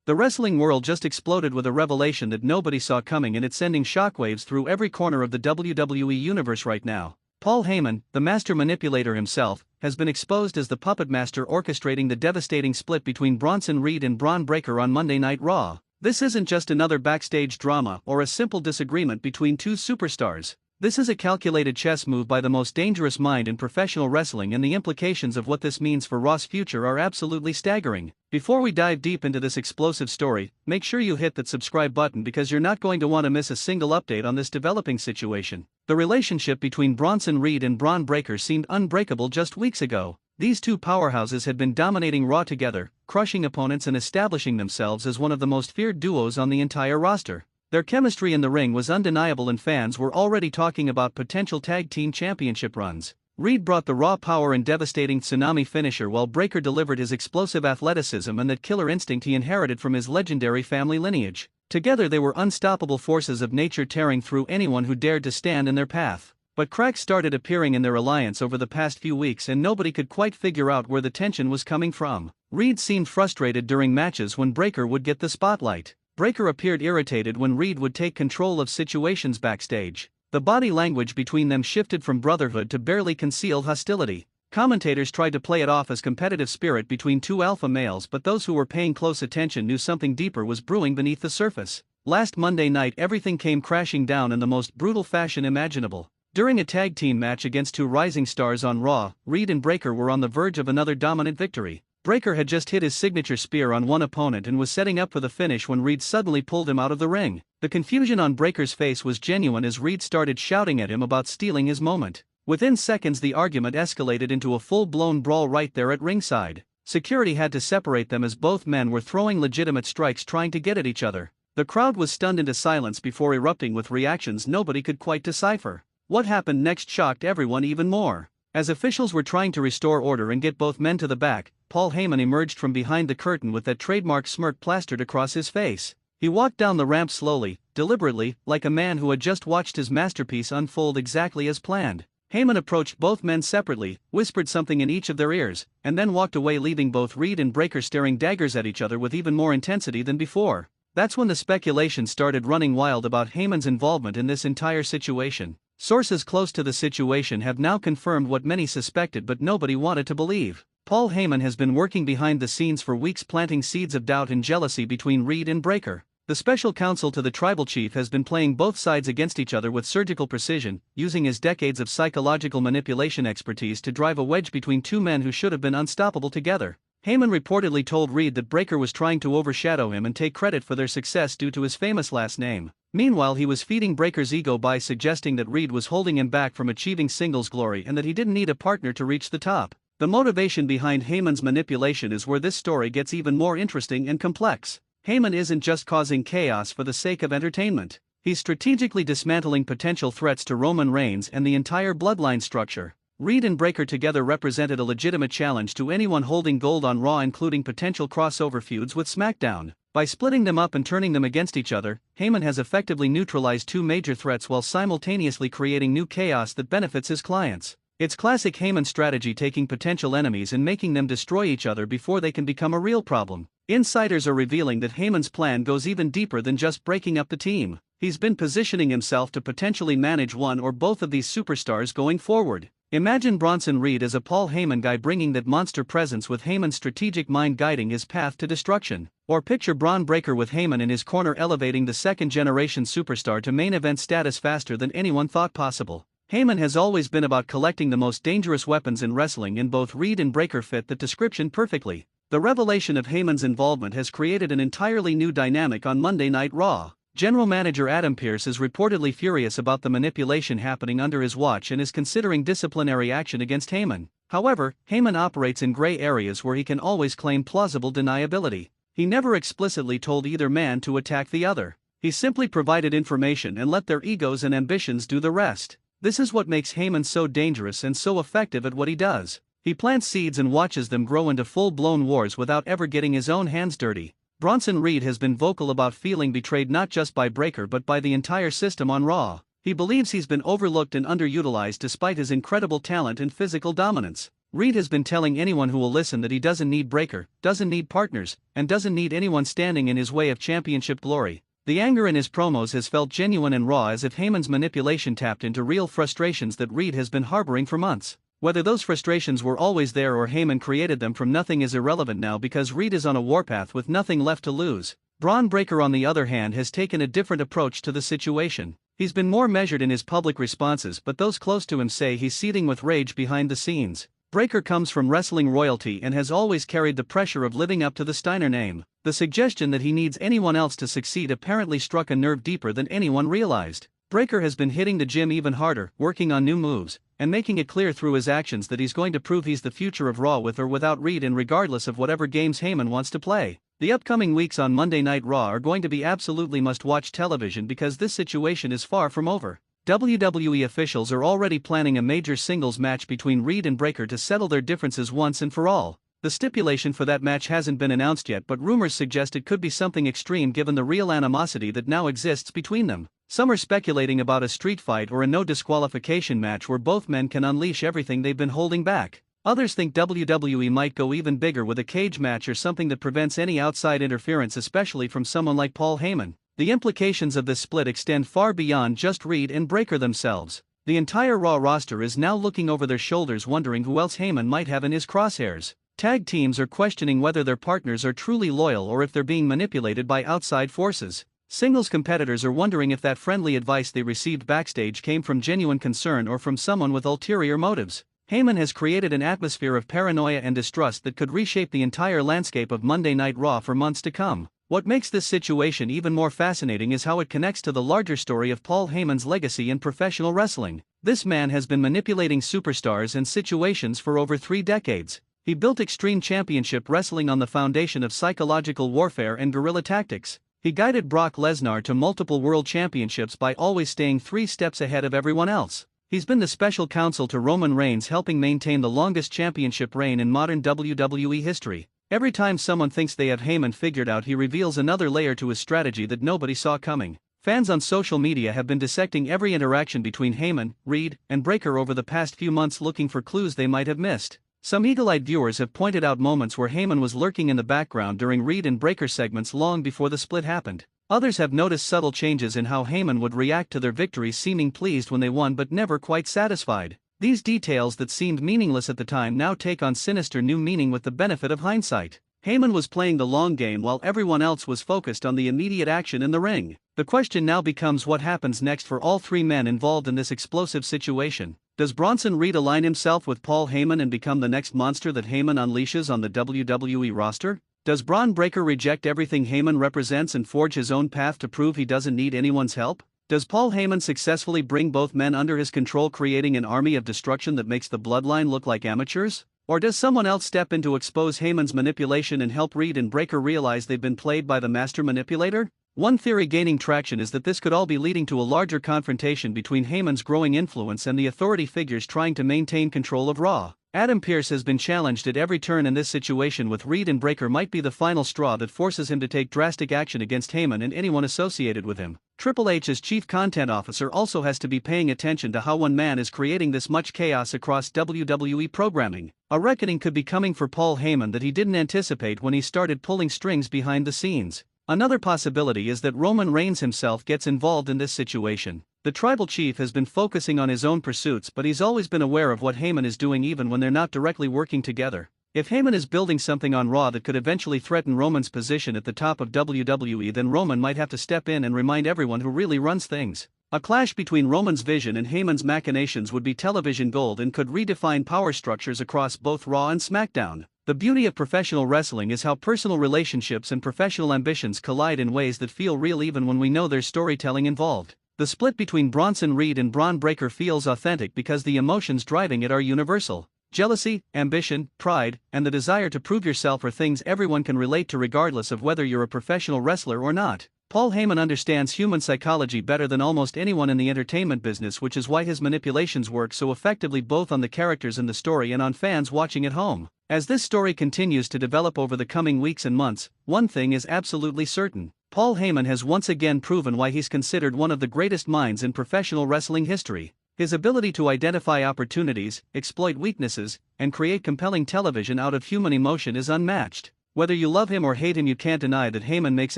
The wrestling world just exploded with a revelation that nobody saw coming, and it's sending shockwaves through every corner of the WWE universe right now. Paul Heyman, the master manipulator himself, has been exposed as the puppet master orchestrating the devastating split between Bronson Reed and Braun Breaker on Monday Night Raw. This isn't just another backstage drama or a simple disagreement between two superstars. This is a calculated chess move by the most dangerous mind in professional wrestling, and the implications of what this means for Raw's future are absolutely staggering. Before we dive deep into this explosive story, make sure you hit that subscribe button because you're not going to want to miss a single update on this developing situation. The relationship between Bronson Reed and Braun Breaker seemed unbreakable just weeks ago. These two powerhouses had been dominating Raw together, crushing opponents and establishing themselves as one of the most feared duos on the entire roster. Their chemistry in the ring was undeniable, and fans were already talking about potential tag team championship runs. Reed brought the raw power and devastating tsunami finisher, while Breaker delivered his explosive athleticism and that killer instinct he inherited from his legendary family lineage. Together they were unstoppable forces of nature, tearing through anyone who dared to stand in their path. But cracks started appearing in their alliance over the past few weeks, and nobody could quite figure out where the tension was coming from. Reed seemed frustrated during matches when Breaker would get the spotlight. Breaker appeared irritated when Reed would take control of situations backstage. The body language between them shifted from brotherhood to barely concealed hostility. Commentators tried to play it off as competitive spirit between two alpha males, but those who were paying close attention knew something deeper was brewing beneath the surface. Last Monday night, everything came crashing down in the most brutal fashion imaginable. During a tag team match against two rising stars on Raw, Reed and Breaker were on the verge of another dominant victory. Breaker had just hit his signature spear on one opponent and was setting up for the finish when Reed suddenly pulled him out of the ring. The confusion on Breaker's face was genuine as Reed started shouting at him about stealing his moment. Within seconds, the argument escalated into a full-blown brawl right there at ringside. Security had to separate them as both men were throwing legitimate strikes trying to get at each other. The crowd was stunned into silence before erupting with reactions nobody could quite decipher. What happened next shocked everyone even more. As officials were trying to restore order and get both men to the back, Paul Heyman emerged from behind the curtain with that trademark smirk plastered across his face. He walked down the ramp slowly, deliberately, like a man who had just watched his masterpiece unfold exactly as planned. Heyman approached both men separately, whispered something in each of their ears, and then walked away, leaving both Reed and Breaker staring daggers at each other with even more intensity than before. That's when the speculation started running wild about Heyman's involvement in this entire situation. Sources close to the situation have now confirmed what many suspected but nobody wanted to believe. Paul Heyman has been working behind the scenes for weeks, planting seeds of doubt and jealousy between Reed and Breaker. The special counsel to the tribal chief has been playing both sides against each other with surgical precision, using his decades of psychological manipulation expertise to drive a wedge between two men who should have been unstoppable together. Heyman reportedly told Reed that Breaker was trying to overshadow him and take credit for their success due to his famous last name. Meanwhile, he was feeding Breaker's ego by suggesting that Reed was holding him back from achieving singles glory and that he didn't need a partner to reach the top. The motivation behind Heyman's manipulation is where this story gets even more interesting and complex. Heyman isn't just causing chaos for the sake of entertainment. He's strategically dismantling potential threats to Roman Reigns and the entire bloodline structure. Reed and Breaker together represented a legitimate challenge to anyone holding gold on Raw, including potential crossover feuds with SmackDown. By splitting them up and turning them against each other, Heyman has effectively neutralized two major threats while simultaneously creating new chaos that benefits his clients. It's classic Heyman strategy, taking potential enemies and making them destroy each other before they can become a real problem. Insiders are revealing that Heyman's plan goes even deeper than just breaking up the team. He's been positioning himself to potentially manage one or both of these superstars going forward. Imagine Bronson Reed as a Paul Heyman guy, bringing that monster presence with Heyman's strategic mind guiding his path to destruction. Or picture Braun Breaker with Heyman in his corner, elevating the second-generation superstar to main event status faster than anyone thought possible. Heyman has always been about collecting the most dangerous weapons in wrestling, and both Reed and Breaker fit that description perfectly. The revelation of Heyman's involvement has created an entirely new dynamic on Monday Night Raw. General Manager Adam Pearce is reportedly furious about the manipulation happening under his watch and is considering disciplinary action against Heyman. However, Heyman operates in gray areas where he can always claim plausible deniability. He never explicitly told either man to attack the other. He simply provided information and let their egos and ambitions do the rest. This is what makes Heyman so dangerous and so effective at what he does. He plants seeds and watches them grow into full-blown wars without ever getting his own hands dirty. Bronson Reed has been vocal about feeling betrayed not just by Breaker but by the entire system on Raw. He believes he's been overlooked and underutilized despite his incredible talent and physical dominance. Reed has been telling anyone who will listen that he doesn't need Breaker, doesn't need partners, and doesn't need anyone standing in his way of championship glory. The anger in his promos has felt genuine and raw, as if Heyman's manipulation tapped into real frustrations that Reed has been harboring for months. Whether those frustrations were always there or Heyman created them from nothing is irrelevant now, because Reed is on a warpath with nothing left to lose. Braun Breaker, on the other hand, has taken a different approach to the situation. He's been more measured in his public responses, but those close to him say he's seething with rage behind the scenes. Breaker comes from wrestling royalty and has always carried the pressure of living up to the Steiner name. The suggestion that he needs anyone else to succeed apparently struck a nerve deeper than anyone realized. Breaker has been hitting the gym even harder, working on new moves, and making it clear through his actions that he's going to prove he's the future of Raw with or without Reed, and regardless of whatever games Heyman wants to play. The upcoming weeks on Monday Night Raw are going to be absolutely must-watch television, because this situation is far from over. WWE officials are already planning a major singles match between Reed and Breaker to settle their differences once and for all. The stipulation for that match hasn't been announced yet, but rumors suggest it could be something extreme given the real animosity that now exists between them. Some are speculating about a street fight or a no disqualification match where both men can unleash everything they've been holding back. Others think WWE might go even bigger with a cage match or something that prevents any outside interference, especially from someone like Paul Heyman. The implications of this split extend far beyond just Reed and Breaker themselves. The entire Raw roster is now looking over their shoulders, wondering who else Heyman might have in his crosshairs. Tag teams are questioning whether their partners are truly loyal or if they're being manipulated by outside forces. Singles competitors are wondering if that friendly advice they received backstage came from genuine concern or from someone with ulterior motives. Heyman has created an atmosphere of paranoia and distrust that could reshape the entire landscape of Monday Night Raw for months to come. What makes this situation even more fascinating is how it connects to the larger story of Paul Heyman's legacy in professional wrestling. This man has been manipulating superstars and situations for over 3 decades. He built Extreme Championship Wrestling on the foundation of psychological warfare and guerrilla tactics. He guided Brock Lesnar to multiple world championships by always staying 3 steps ahead of everyone else. He's been the special counsel to Roman Reigns, helping maintain the longest championship reign in modern WWE history. Every time someone thinks they have Heyman figured out, he reveals another layer to his strategy that nobody saw coming. Fans on social media have been dissecting every interaction between Heyman, Reed, and Breaker over the past few months, looking for clues they might have missed. Some eagle-eyed viewers have pointed out moments where Heyman was lurking in the background during Reed and Breaker segments long before the split happened. Others have noticed subtle changes in how Heyman would react to their victories, seeming pleased when they won but never quite satisfied. These details that seemed meaningless at the time now take on sinister new meaning with the benefit of hindsight. Heyman was playing the long game while everyone else was focused on the immediate action in the ring. The question now becomes what happens next for all 3 men involved in this explosive situation. Does Bronson Reed align himself with Paul Heyman and become the next monster that Heyman unleashes on the WWE roster? Does Braun Breaker reject everything Heyman represents and forge his own path to prove he doesn't need anyone's help? Does Paul Heyman successfully bring both men under his control, creating an army of destruction that makes the bloodline look like amateurs? Or does someone else step in to expose Heyman's manipulation and help Reed and Breaker realize they've been played by the master manipulator? One theory gaining traction is that this could all be leading to a larger confrontation between Heyman's growing influence and the authority figures trying to maintain control of Raw. Adam Pearce has been challenged at every turn in this situation, with Reed and Breaker might be the final straw that forces him to take drastic action against Heyman and anyone associated with him. Triple H, as chief content officer, also has to be paying attention to how one man is creating this much chaos across WWE programming. A reckoning could be coming for Paul Heyman that he didn't anticipate when he started pulling strings behind the scenes. Another possibility is that Roman Reigns himself gets involved in this situation. The tribal chief has been focusing on his own pursuits, but he's always been aware of what Heyman is doing even when they're not directly working together. If Heyman is building something on Raw that could eventually threaten Roman's position at the top of WWE, then Roman might have to step in and remind everyone who really runs things. A clash between Roman's vision and Heyman's machinations would be television gold and could redefine power structures across both Raw and SmackDown. The beauty of professional wrestling is how personal relationships and professional ambitions collide in ways that feel real even when we know there's storytelling involved. The split between Bronson Reed and Braun Breaker feels authentic because the emotions driving it are universal. Jealousy, ambition, pride, and the desire to prove yourself are things everyone can relate to regardless of whether you're a professional wrestler or not. Paul Heyman understands human psychology better than almost anyone in the entertainment business, which is why his manipulations work so effectively both on the characters in the story and on fans watching at home. As this story continues to develop over the coming weeks and months, one thing is absolutely certain. Paul Heyman has once again proven why he's considered one of the greatest minds in professional wrestling history. His ability to identify opportunities, exploit weaknesses, and create compelling television out of human emotion is unmatched. Whether you love him or hate him, you can't deny that Heyman makes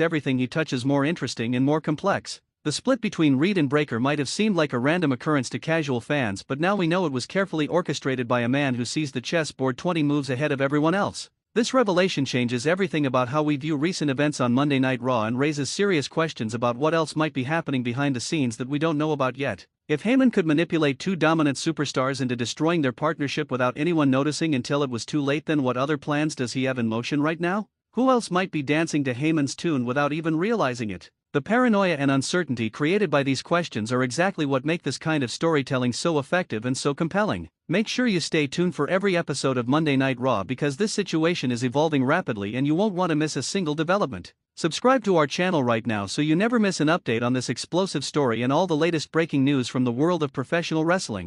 everything he touches more interesting and more complex. The split between Reed and Breaker might have seemed like a random occurrence to casual fans, but now we know it was carefully orchestrated by a man who sees the chessboard 20 moves ahead of everyone else. This revelation changes everything about how we view recent events on Monday Night Raw and raises serious questions about what else might be happening behind the scenes that we don't know about yet. If Heyman could manipulate two dominant superstars into destroying their partnership without anyone noticing until it was too late, then what other plans does he have in motion right now? Who else might be dancing to Heyman's tune without even realizing it? The paranoia and uncertainty created by these questions are exactly what make this kind of storytelling so effective and so compelling. Make sure you stay tuned for every episode of Monday Night Raw, because this situation is evolving rapidly and you won't want to miss a single development. Subscribe to our channel right now so you never miss an update on this explosive story and all the latest breaking news from the world of professional wrestling.